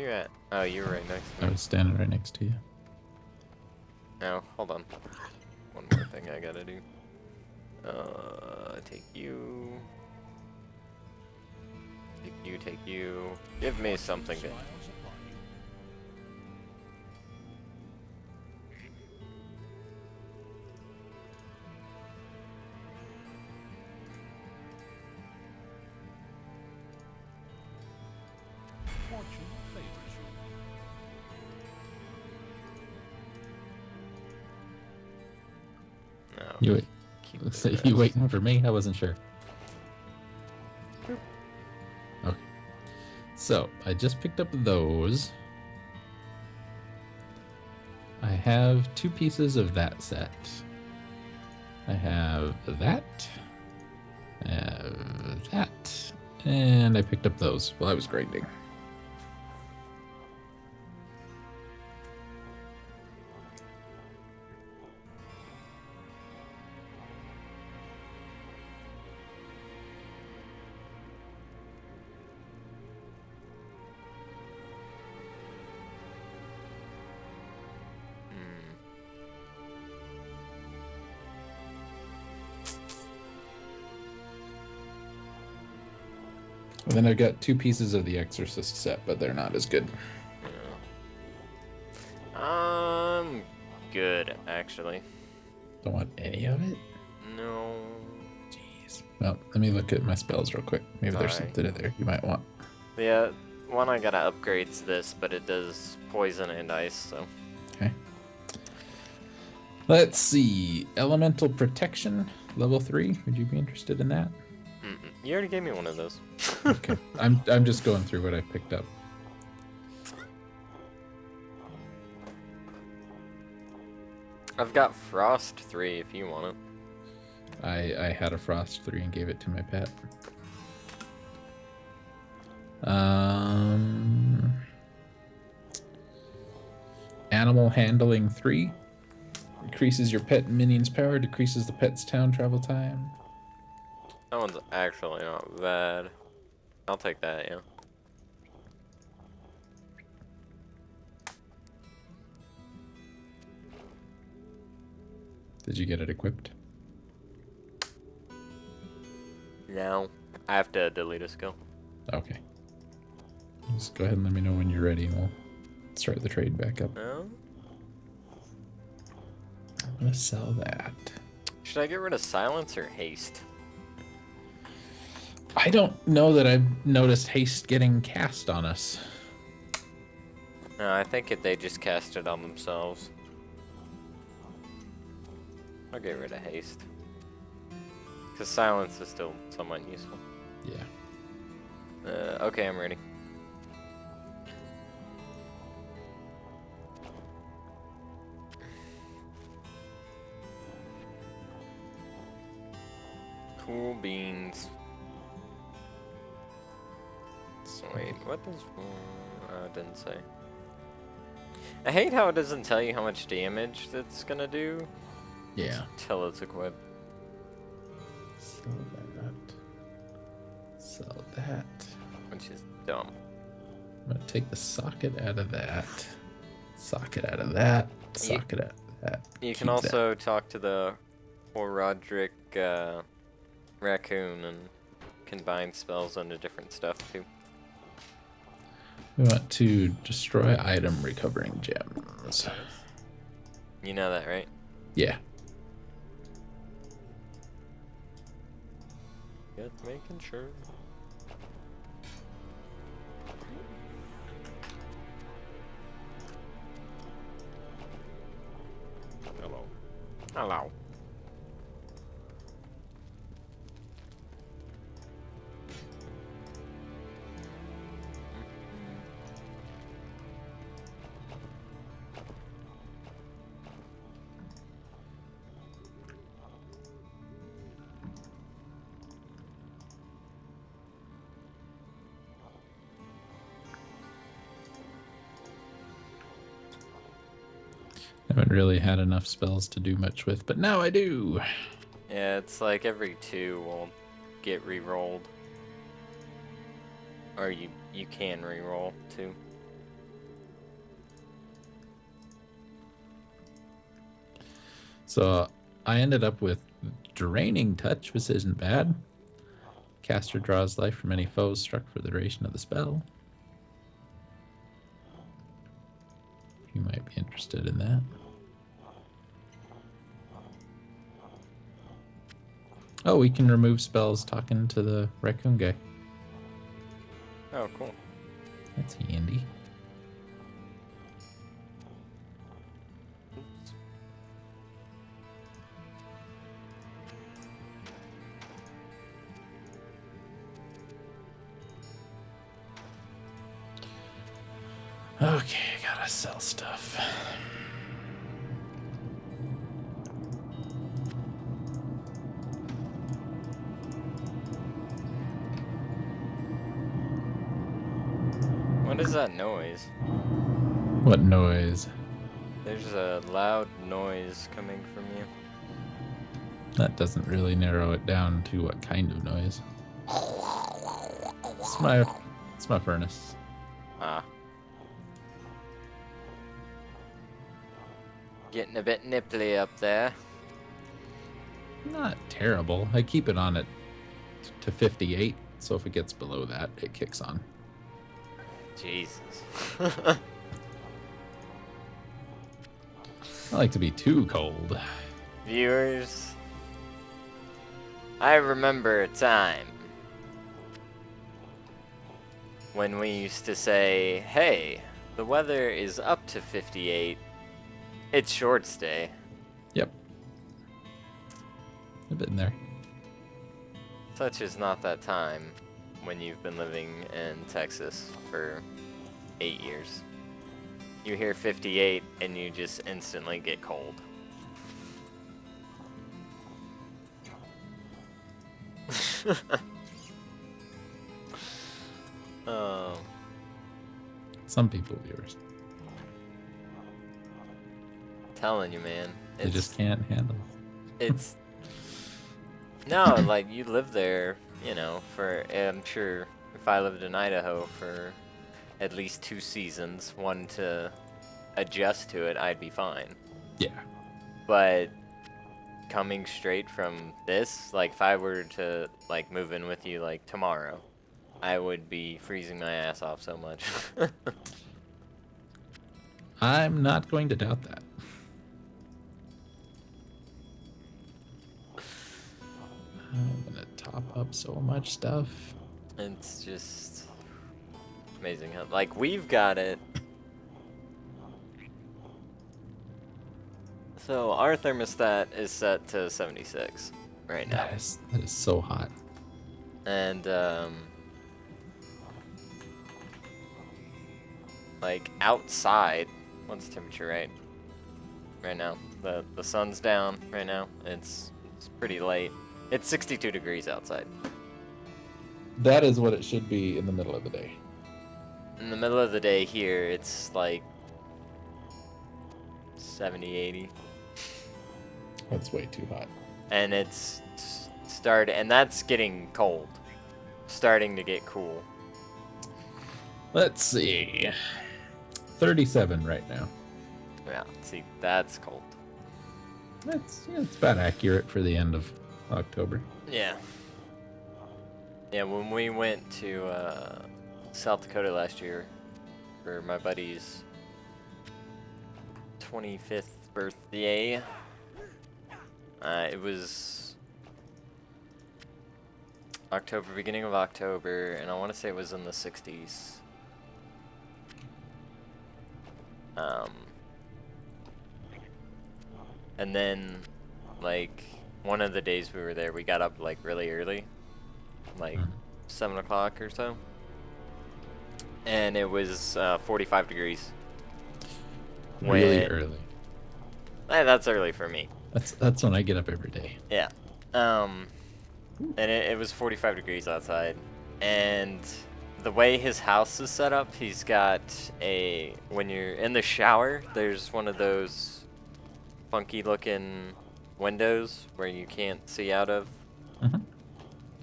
You at? Oh, you're right next to I me. was standing right next to you. No, hold on. One more thing I gotta do. Take you. Take you, take you. Give me something good. No. You wait. Keep Looks the like you rest. waiting for me? I wasn't sure. Okay. So, I just picked up those. I have 2 pieces of that set. I have that. I have that. And I picked up those while I was grinding. And then I've got 2 pieces of the Exorcist set, but they're not as good. I'm good, actually. Don't want any of it? No. Jeez. Well, let me look at my spells real quick. Maybe there's Alright. something in there you might want. Yeah, one I gotta upgrade's this, but it does poison and ice, so. Okay. Let's see. Elemental Protection, level 3. Would you be interested in that? You already gave me one of those. Okay. I'm just going through what I picked up. I've got Frost 3 if you want it. I had a Frost 3 and gave it to my pet. Animal Handling 3. Increases your pet and minion's power, decreases the pet's town travel time. That one's actually not bad. I'll take that, yeah. Did you get it equipped? No. I have to delete a skill. Okay. Just go ahead and let me know when you're ready and we'll start the trade back up. No? I'm gonna sell that. Should I get rid of silence or haste? I don't know that I've noticed haste getting cast on us. No, I think they just cast it on themselves. I'll get rid of haste. Because silence is still somewhat useful. Yeah. Okay, I'm ready. Cool beans. Wait, what does... it didn't say. I hate how it doesn't tell you how much damage that's gonna do. Yeah. Until it's equipped. Sell that. Sell that. Which is dumb. I'm gonna take the socket out of that. Socket out of that. Socket out of that. You can also talk to the poor Roderick raccoon and combine spells into different stuff too. We want to destroy item recovering gems. You know that, right? Yeah. Just making sure. Hello. Hello. I haven't really had enough spells to do much with, but now I do. Yeah, it's like every 2 will get re-rolled. Or you can re-roll too. So I ended up with Draining Touch, which isn't bad. Caster draws life from any foes struck for the duration of the spell. You might be interested in that. Oh, we can remove spells talking to the raccoon guy. Oh, cool. That's handy. Oops. Okay, gotta sell stuff. What is that noise? What noise? There's a loud noise coming from you. That doesn't really narrow it down to what kind of noise. It's my furnace. Ah. Getting a bit nipply up there. Not terrible. I keep it on it to 58, so if it gets below that, it kicks on. Jesus. I like to be too cold. Viewers, I remember a time when we used to say, hey, the weather is up to 58. It's short stay. Yep. I've been there. Such is not that time when you've been living in Texas for 8 years. You hear 58 and you just instantly get cold. Oh. Some people, viewers. Telling you, man. They just can't handle. It's no, like you live there, you know, for I'm sure if I lived in Idaho for at least 2 seasons, one to adjust to it, I'd be fine. Yeah. But coming straight from this, like if I were to like move in with you like tomorrow, I would be freezing my ass off so much. I'm not going to doubt that. I'm gonna top up so much stuff. It's just amazing how, like, we've got it. So our thermostat is set to 76 right now. That is so hot. And like outside, what's the temperature right now? The sun's down right now. It's pretty late. It's 62 degrees outside. That is what it should be in the middle of the day. In the middle of the day here, it's like 70, 80. That's way too hot. And it's and that's getting cold. Starting to get cool. Let's see. 37 right now. Yeah, see, that's cold. It's about accurate for the end of October. Yeah. Yeah, when we went to South Dakota last year for my buddy's 25th birthday, it was October, beginning of October, and I want to say it was in the 60s. And then, like, one of the days we were there, we got up, like, really early. Like, 7 o'clock or so. And it was 45 degrees. Really early. That's early for me. That's when I get up every day. Yeah. And it was 45 degrees outside. And the way his house is set up, he's got when you're in the shower, there's one of those funky looking windows where you can't see out of. Mm-hmm.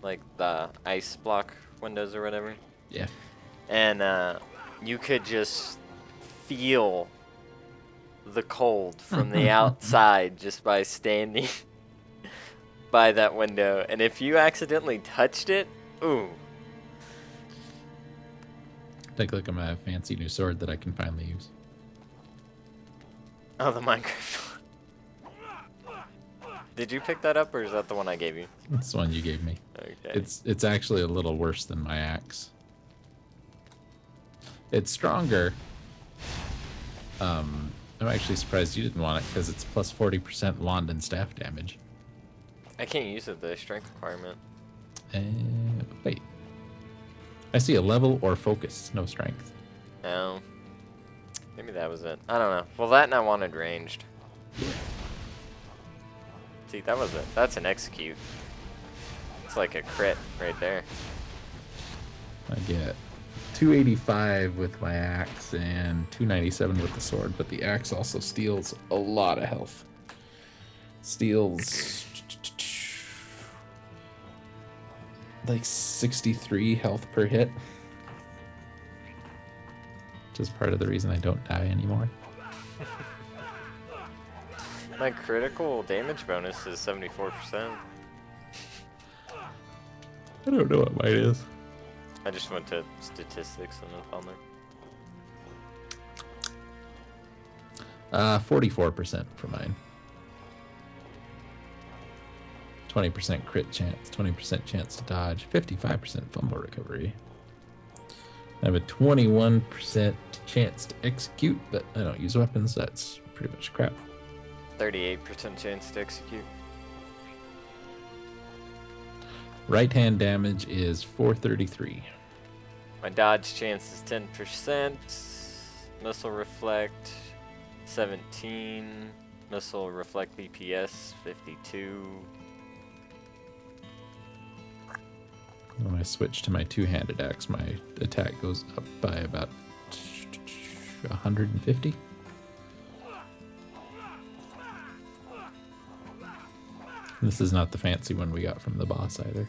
Like the ice block windows or whatever. Yeah. And you could just feel the cold from the outside just by standing by that window. And if you accidentally touched it, ooh. Take a look at my fancy new sword that I can finally use. Oh, the Minecraft. Did you pick that up, or is that the one I gave you? That's the one you gave me. Okay. It's actually a little worse than my axe. It's stronger. I'm actually surprised you didn't want it because it's plus 40% wand and staff damage. I can't use it, the strength requirement. Wait. I see a level or focus, no strength. Oh. Maybe that was it. I don't know. Well, that and I wanted ranged. See, that was it. That's an execute. It's like a crit right there. I get 285 with my axe and 297 with the sword, but the axe also steals a lot of health. Steals like 63 health per hit. Which is part of the reason I don't die anymore. My critical damage bonus is 74%. I don't know what mine is. I just went to statistics and it's on there. 44% for mine. 20% crit chance, 20% chance to dodge, 55% fumble recovery. I have a 21% chance to execute, but I don't use weapons, so that's pretty much crap. 38% chance to execute. Right hand damage is 433. My dodge chance is 10%. Missile reflect 17. Missile reflect BPS 52. When I switch to my two-handed axe, my attack goes up by about 150. This is not the fancy one we got from the boss either.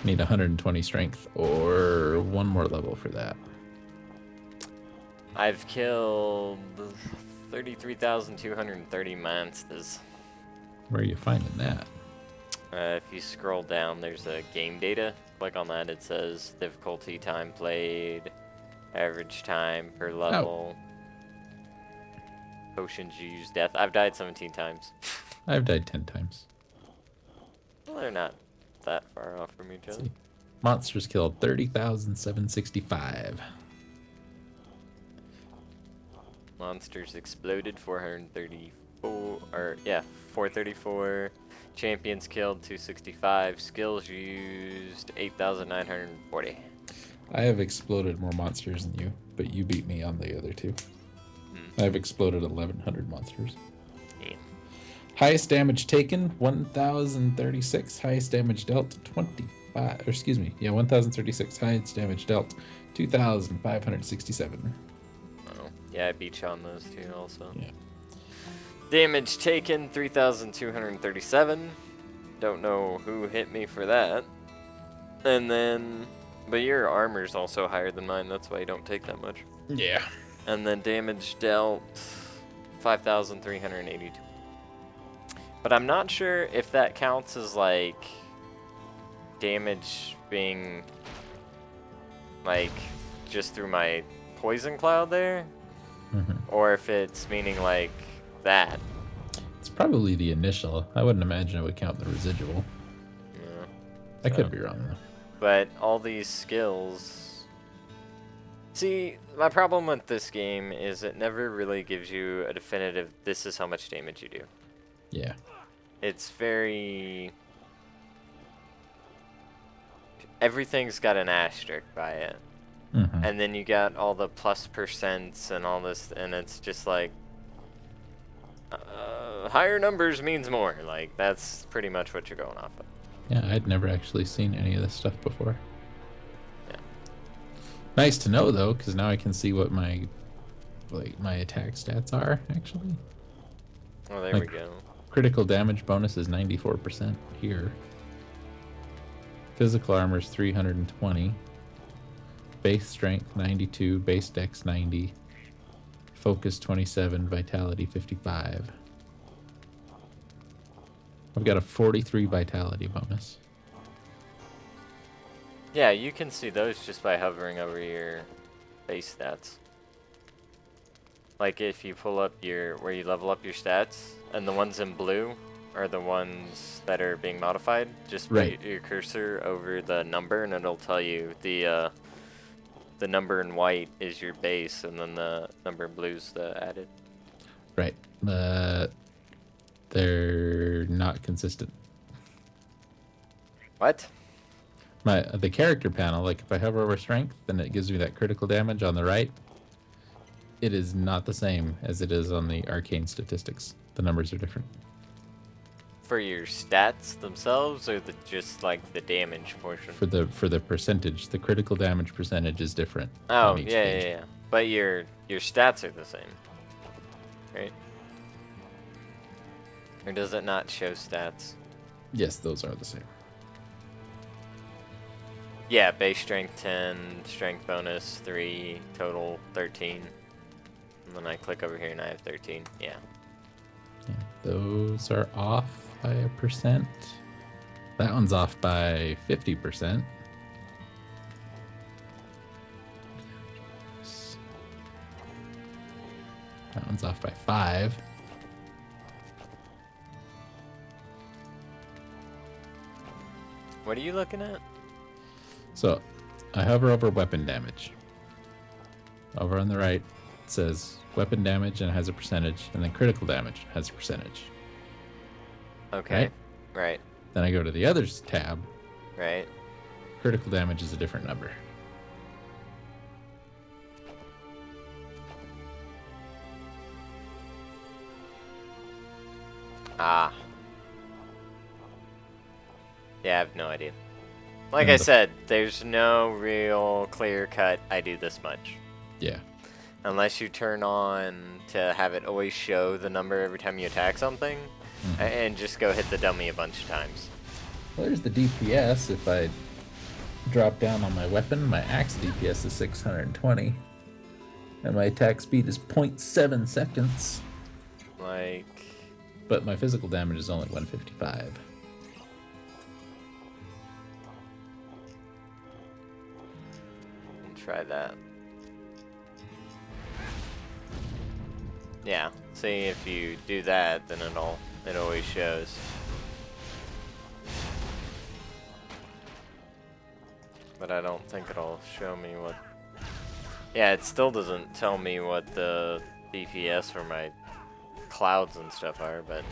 Need 120 strength or one more level for that. I've killed 33,230 monsters. Where are you finding that? If you scroll down, there's a game data. Click on that, it says difficulty, time played, average time per level. Potions used, death. I've died 17 times. I've died 10 times. Well, they're not that far off from each other. Monsters killed 30,765. Monsters exploded 434, or yeah, 434. Champions killed 265. Skills used 8,940. I have exploded more monsters than you, but you beat me on the other two. I've exploded 1,100 monsters. Yeah. Highest damage taken, 1,036. Highest damage dealt, 25. Or excuse me, yeah, 1,036. Highest damage dealt, 2,567. Oh, yeah, I beat you on those two also. Yeah. Damage taken, 3,237. Don't know who hit me for that. And then, but your armor's also higher than mine, that's why you don't take that much. Yeah. And then damage dealt, 5,382. But I'm not sure if that counts as like damage being like just through my poison cloud there, or if it's meaning like that. It's probably the initial. I wouldn't imagine it would count the residual. Yeah. I could be wrong though. But all these skills. See, my problem with this game is it never really gives you a definitive, this is how much damage you do. Yeah. It's very... Everything's got an asterisk by it. And then you got all the plus percents and all this, and it's just like... higher numbers means more. Like, that's pretty much what you're going off of. Yeah, I'd never actually seen any of this stuff before. Yeah. Nice to know though, because now I can see what my attack stats are actually. Oh, there we go. Critical damage bonus is 94% here. Physical armor is 320. base strength 92, base dex 90, focus 27, vitality 55. I've got a 43 vitality bonus. Yeah, you can see those just by hovering over your base stats. Like if you pull up where you level up your stats, and the ones in blue are the ones that are being modified. Just put your cursor over the number, and it'll tell you the number in white is your base, and then the number in blue is the added. Right. They're not consistent. What? The character panel, like if I hover over strength, then it gives me that critical damage on the right. It is not the same as it is on the arcane statistics. The numbers are different. For your stats themselves, or just like the damage portion? For the percentage, the critical damage percentage is different. Oh, yeah. But your stats are the same, right? Or does it not show stats? Yes, those are the same. Yeah, base strength 10, strength bonus 3, total 13. And then I click over here and I have 13. Yeah. Those are off by 1%. That one's off by 50%. That one's off by 5. What are you looking at? So, I hover over weapon damage. Over on the right, it says weapon damage and it has a percentage, and then critical damage has a percentage. Okay. Right. Then I go to the others tab. Right. Critical damage is a different number. Ah. Yeah, I have no idea. Like I said, there's no real clear cut, I do this much. Yeah. Unless you turn on to have it always show the number every time you attack something, and just go hit the dummy a bunch of times. Well, there's the DPS. If I drop down on my weapon, my axe DPS is 620. And my attack speed is 0.7 seconds. Like... But my physical damage is only 155. Try that. Yeah, see, if you do that, then it always shows. But I don't think it'll show me what... Yeah, it still doesn't tell me what the DPS for my clouds and stuff are, but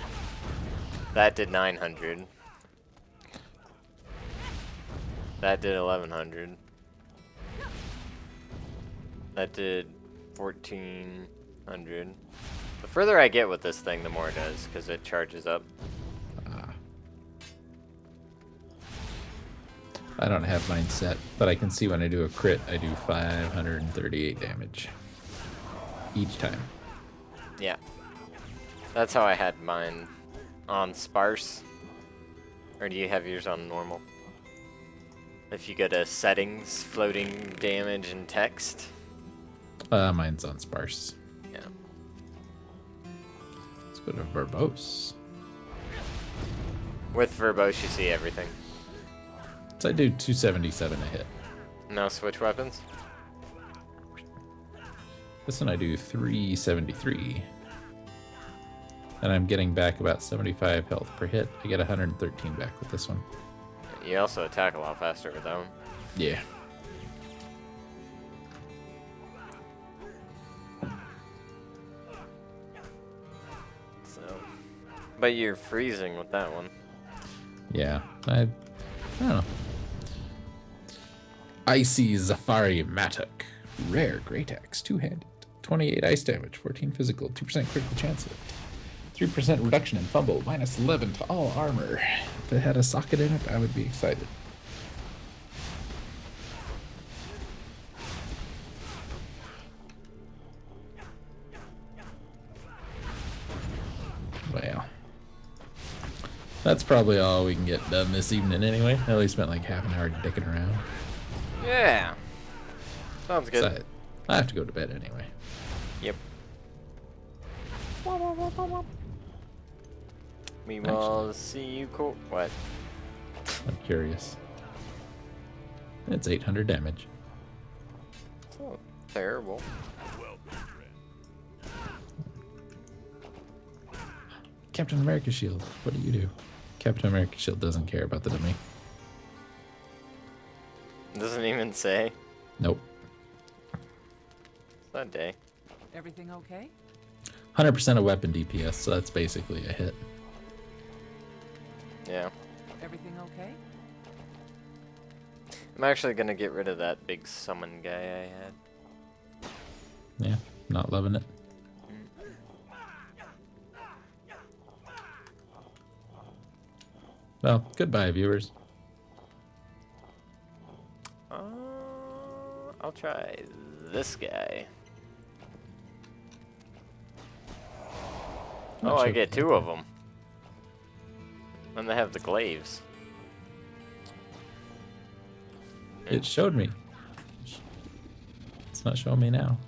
that did 900. That did 1100. That did 1400. The further I get with this thing, the more it does, because it charges up. I don't have mine set, but I can see when I do a crit, I do 538 damage each time. Yeah. That's how I had mine on sparse. Or do you have yours on normal? If you go to settings, floating damage and text. Mine's on sparse. Yeah. Let's go to verbose. With verbose, you see everything. So I do 277 a hit. No switch weapons? This one I do 373. And I'm getting back about 75 health per hit. I get 113 back with this one. You also attack a lot faster with that one. Yeah. So, but you're freezing with that one. Yeah. I don't know. Icy Zafari Matuk. Rare Great Axe. Two-handed. 28 ice damage. 14 physical. 2% critical chance hit. 3% reduction in fumble. Minus 11 to all armor. If it had a socket in it, I would be excited. Well, that's probably all we can get done this evening anyway. I only spent like half an hour dicking around. Yeah. Sounds good. So I have to go to bed anyway. Yep. We will see you. Cool. What? I'm curious. It's 800 damage. It's not terrible. Captain America shield. What do you do? Captain America shield doesn't care about the dummy. Doesn't even say. Nope. It's that day. Everything okay? 100% of weapon DPS, so that's basically a hit. Yeah. Everything okay? I'm actually gonna get rid of that big summon guy I had. Yeah, not loving it. Well, goodbye, viewers. I'll try this guy. Not Oh, I sure. get 2 of them. And they have the glaives. It showed me. It's not showing me now.